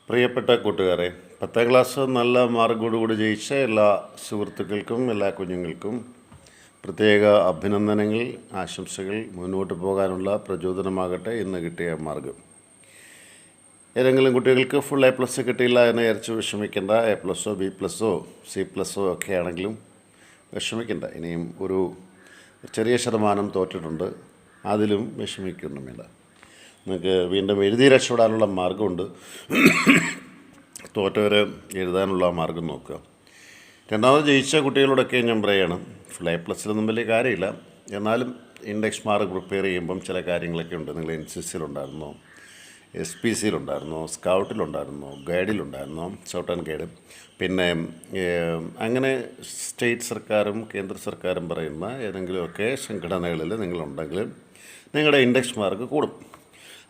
പ്രിയപ്പെട്ട കൂട്ടുകാരെ, 10ാം ക്ലാസ് നല്ല മാർക്കോടുകൂടി ജയിച്ച എല്ലാ സുഹൃത്തുക്കൾക്കും എല്ലാ കുഞ്ഞുങ്ങൾക്കും പ്രത്യേക അഭിനന്ദനങ്ങൾ, ആശംസകൾ. മുന്നോട്ട് പോകാനുള്ള പ്രചോദനമാകട്ടെ ഇന്ന് കിട്ടിയ മാർഗം. ഏതെങ്കിലും കുട്ടികൾക്ക് ഫുൾ A+ കിട്ടിയില്ല എന്ന് വിചാരിച്ച് വിഷമിക്കേണ്ട. A+, B+, C+ ഒക്കെ ആണെങ്കിലും വിഷമിക്കേണ്ട. ഇനിയും ഒരു ചെറിയ ശതമാനം തോറ്റിട്ടുണ്ട്, അതിലും വിഷമിക്കൊന്നും വേണ്ട. നിങ്ങൾക്ക് വീണ്ടും എഴുതി രക്ഷപ്പെടാനുള്ള മാർഗമുണ്ട്. തോറ്റവർ എഴുതാനുള്ള മാർഗം നോക്കുക. രണ്ടാമത് ജയിച്ച കുട്ടികളോടൊക്കെ ഞാൻ പറയുകയാണ്, ഫുൾ A+ലൊന്നും വലിയ കാര്യമില്ല. എന്നാലും ഇൻഡെക്സ് മാർക്ക് പ്രിപ്പയർ ചെയ്യുമ്പം ചില കാര്യങ്ങളൊക്കെ ഉണ്ട്. നിങ്ങൾ NCCയിലുണ്ടായിരുന്നോ, SPCയിലുണ്ടായിരുന്നോ, സ്കൗട്ടിലുണ്ടായിരുന്നോ, ഗൈഡിലുണ്ടായിരുന്നോ, സ്കൗട്ട് ആൻഡ് ഗൈഡ്, പിന്നെ അങ്ങനെ സ്റ്റേറ്റ് സർക്കാരും കേന്ദ്ര സർക്കാരും പറയുന്ന ഏതെങ്കിലുമൊക്കെ സംഘടനകളിൽ നിങ്ങളുണ്ടെങ്കിൽ നിങ്ങളുടെ ഇൻഡെക്സ് മാർക്ക് കൂടും.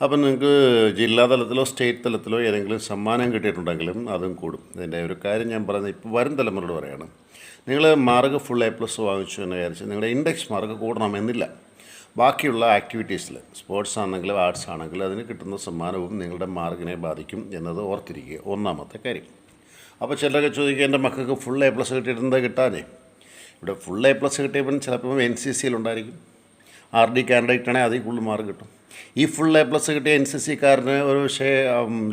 അപ്പം നിങ്ങൾക്ക് ജില്ലാ തലത്തിലോ സ്റ്റേറ്റ് തലത്തിലോ ഏതെങ്കിലും സമ്മാനം കിട്ടിയിട്ടുണ്ടെങ്കിലും അതും കൂടും. ഇതിൻ്റെ ഒരു കാര്യം ഞാൻ പറയുന്നത് ഇപ്പോൾ വരും തലമുറയോട് പറയുകയാണ്. നിങ്ങൾ മാർക്ക് ഫുൾ A+ വാങ്ങിച്ചു എന്ന് വിചാരിച്ച് നിങ്ങളുടെ ഇൻഡെക്സ് മാർക്ക് കൂടണമെന്നില്ല. ബാക്കിയുള്ള ആക്ടിവിറ്റീസിൽ സ്പോർട്സ് ആണെങ്കിലും ആർട്സ് ആണെങ്കിലും അതിന് കിട്ടുന്ന സമ്മാനവും നിങ്ങളുടെ മാർക്കിനെ ബാധിക്കും എന്നത് ഓർത്തിരിക്കുക. ഒന്നാമത്തെ കാര്യം. അപ്പോൾ ചിലരൊക്കെ ചോദിക്കുക, എൻ്റെ മക്കൾക്ക് ഫുൾ A+ കിട്ടിയിട്ട് എന്താ കിട്ടാനേ? ഇവിടെ ഫുൾ A+ കിട്ടിയപ്പോൾ ചിലപ്പോൾ NCCയിലുണ്ടായിരിക്കും. RD കാൻഡിഡേറ്റ് ആണെങ്കിൽ അതിൽ കൂടുതൽ മാർക്ക് കിട്ടും. ഈ ഫുൾ A+ കിട്ടിയ NCCക്കാരന് ഒരു പക്ഷേ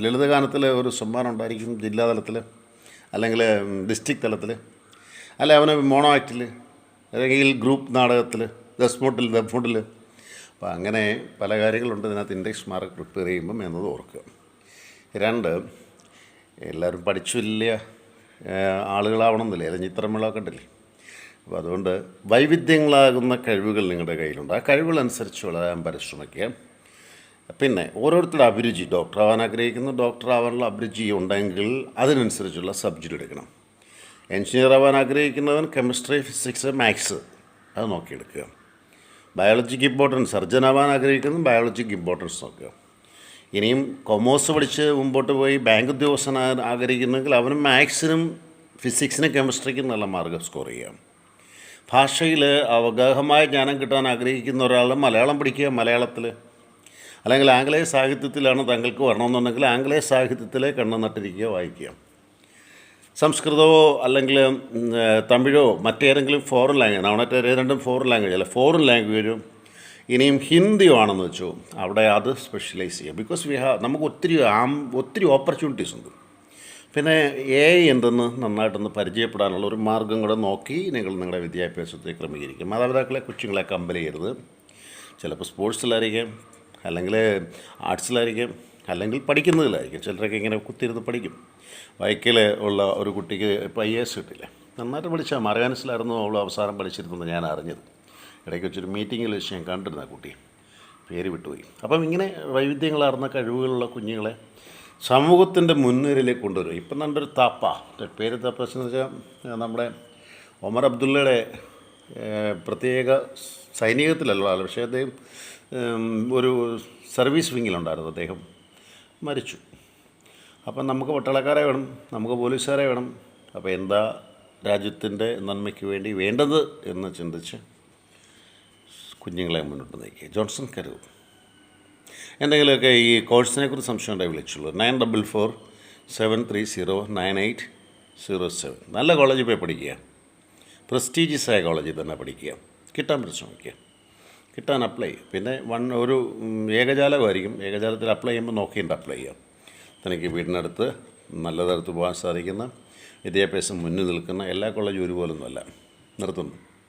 ലളിതഗാനത്തിൽ ഒരു സമ്മാനം ഉണ്ടായിരിക്കും, ജില്ലാതലത്തിൽ അല്ലെങ്കിൽ ഡിസ്ട്രിക്ട് തലത്തിൽ, അല്ലെ അവന് മോണോ ആക്റ്റിൽ, അല്ലെങ്കിൽ ഗ്രൂപ്പ് നാടകത്തിൽ, ദഫ്മുട്ടിൽ. അപ്പോൾ അങ്ങനെ പല കാര്യങ്ങളുണ്ട് ഇതിനകത്ത് ഇൻഡെക്സ് മാർക്ക് പ്രിപ്പയർ ചെയ്യുമ്പം എന്നത് ഓർക്കുക. 2, എല്ലാവരും പഠിച്ചു വലിയ ആളുകളാവണമെന്നില്ലേ, അല്ലെങ്കിൽ ചിത്രമേള കണ്ടില്ലേ. അപ്പോൾ അതുകൊണ്ട് വൈവിധ്യങ്ങളാകുന്ന കഴിവുകൾ നിങ്ങളുടെ കയ്യിലുണ്ട്. ആ കഴിവുകളനുസരിച്ച് വളരാൻ പരിശ്രമിക്കുക. പിന്നെ ഓരോരുത്തരുടെ അഭിരുചി, ഡോക്ടർ ആവാൻ ആഗ്രഹിക്കുന്നു, ഡോക്ടർ ആവാനുള്ള അഭിരുചി ഉണ്ടെങ്കിൽ അതിനനുസരിച്ചുള്ള സബ്ജക്റ്റ് എടുക്കണം. എൻജിനീയർ ആവാൻ ആഗ്രഹിക്കുന്നവൻ കെമിസ്ട്രി, ഫിസിക്സ്, മാത്സ് അത് നോക്കിയെടുക്കുക. ബയോളജിക്ക് ഇമ്പോർട്ടൻസ്, സർജൻ ആവാൻ ആഗ്രഹിക്കുന്നത് ബയോളജിക്ക് ഇമ്പോർട്ടൻസ് നോക്കുക. ഇനിയും കൊമേഴ്സ് പഠിച്ച് മുമ്പോട്ട് പോയി ബാങ്ക് ഉദ്യോഗസ്ഥനാകാൻ ആഗ്രഹിക്കുന്നെങ്കിൽ അവനും മാത്സിനും ഫിസിക്സിനും കെമിസ്ട്രിക്കും നല്ല മാർക്ക് സ്കോർ ചെയ്യാം. ഭാഷയിൽ അവഗാഹമായ ജ്ഞാനം കിട്ടാൻ ആഗ്രഹിക്കുന്ന ഒരാൾ മലയാളം പഠിക്കുക, മലയാളത്തിൽ, അല്ലെങ്കിൽ ആംഗലേയ സാഹിത്യത്തിലാണ് താങ്കൾക്ക് വരണമെന്നുണ്ടെങ്കിൽ ആംഗലേയ സാഹിത്യത്തിലെ കണ്ണ് നട്ടിരിക്കുക, വായിക്കുക. സംസ്കൃതമോ അല്ലെങ്കിൽ തമിഴോ മറ്റേതെങ്കിലും ഫോറിൻ ലാംഗ്വേജ്, അവിടെ രണ്ടും ഫോറിൻ ലാംഗ്വേജ് അല്ല, ഫോറിൻ ലാംഗ്വേജും ഇനിയും ഹിന്ദിയോ ആണെന്ന് വെച്ചോ, അവിടെ അത് സ്പെഷ്യലൈസ് ചെയ്യുക. ബിക്കോസ് നമുക്ക് ഒത്തിരി ഓപ്പർച്യൂണിറ്റീസ് ഉണ്ട്. പിന്നെ AI എന്തെന്ന് നന്നായിട്ടൊന്ന് പരിചയപ്പെടാനുള്ള ഒരു മാർഗ്ഗം കൂടെ നോക്കി നിങ്ങളുടെ വിദ്യാഭ്യാസത്തെ ക്രമീകരിക്കും. മാതാപിതാക്കളെ കൊച്ചുങ്ങളെ കമ്പൽ ചെയ്യരുത്. ചിലപ്പോൾ സ്പോർട്സിലായിരിക്കും, അല്ലെങ്കിൽ ആർട്സിലായിരിക്കും, അല്ലെങ്കിൽ പഠിക്കുന്നതിലായിരിക്കും. ചിലരൊക്കെ ഇങ്ങനെ കുത്തിയിരുന്ന് പഠിക്കും. വൈക്കൽ ഉള്ള ഒരു കുട്ടിക്ക് ഇപ്പോൾ IAS കിട്ടില്ല. നന്നായിട്ട് പഠിച്ചാൽ മറയാനിസിലായിരുന്നു അവൾ അവസാനം പഠിച്ചിരുന്നത് ഞാൻ അറിഞ്ഞത്. ഇടയ്ക്ക് വെച്ചൊരു മീറ്റിങ്ങിൽ വെച്ച് ഞാൻ കണ്ടിരുന്ന കുട്ടി, പേര് വിട്ടുപോയി. അപ്പം ഇങ്ങനെ വൈവിധ്യങ്ങളാർന്ന കഴിവുകളുള്ള കുഞ്ഞുങ്ങളെ സമൂഹത്തിൻ്റെ മുൻനിരയിലേക്ക് കൊണ്ടുവരും. ഇപ്പം നമ്മുടെ ഒരു താപ്പ, പേര് താപ്പ എന്ന് വെച്ചാൽ നമ്മുടെ ഒമർ അബ്ദുള്ളയുടെ പ്രത്യേക സൈനികത്തിലല്ല, പക്ഷേ അദ്ദേഹം ഒരു സർവീസ് വിങ്ങിലുണ്ടായിരുന്നു. അദ്ദേഹം മരിച്ചു. അപ്പം നമുക്ക് പട്ടാളക്കാരെ വേണം, നമുക്ക് പോലീസുകാരെ വേണം. അപ്പോൾ എന്താ രാജ്യത്തിൻ്റെ നന്മയ്ക്ക് വേണ്ടി വേണ്ടത് എന്ന് ചിന്തിച്ച് കുഞ്ഞുങ്ങളെ മുന്നോട്ട് നയിക്കുക. ജോൺസൺ കരൂർ. എന്തെങ്കിലുമൊക്കെ ഈ കോഴ്സിനെക്കുറിച്ച് സംശയം ഉണ്ടെങ്കിൽ വിളിച്ചുള്ളൂ. 9447309807. നല്ല കോളേജിൽ പോയി പഠിക്കുക, പ്രസ്റ്റീജിയസ് ആയ കോളേജിൽ തന്നെ പഠിക്കുക, കിട്ടാൻ പരിശ്രമിക്കുക, കിട്ടാൻ അപ്ലൈ ചെയ്യുക. പിന്നെ ഒരു ഏകജാലമായിരിക്കും, ഏകജാലത്തിൽ അപ്ലൈ ചെയ്യുമ്പോൾ നോക്കിയിട്ട് അപ്ലൈ ചെയ്യാം. തനിക്ക് വീടിനടുത്ത് നല്ല തരത്തിൽ പോകാൻ സാധിക്കുന്ന, വിദ്യാഭ്യാസം മുന്നിൽ നിൽക്കുന്ന എല്ലാ കോളേജും ഒരുപോലൊന്നുമല്ല. നിർത്തുന്നു.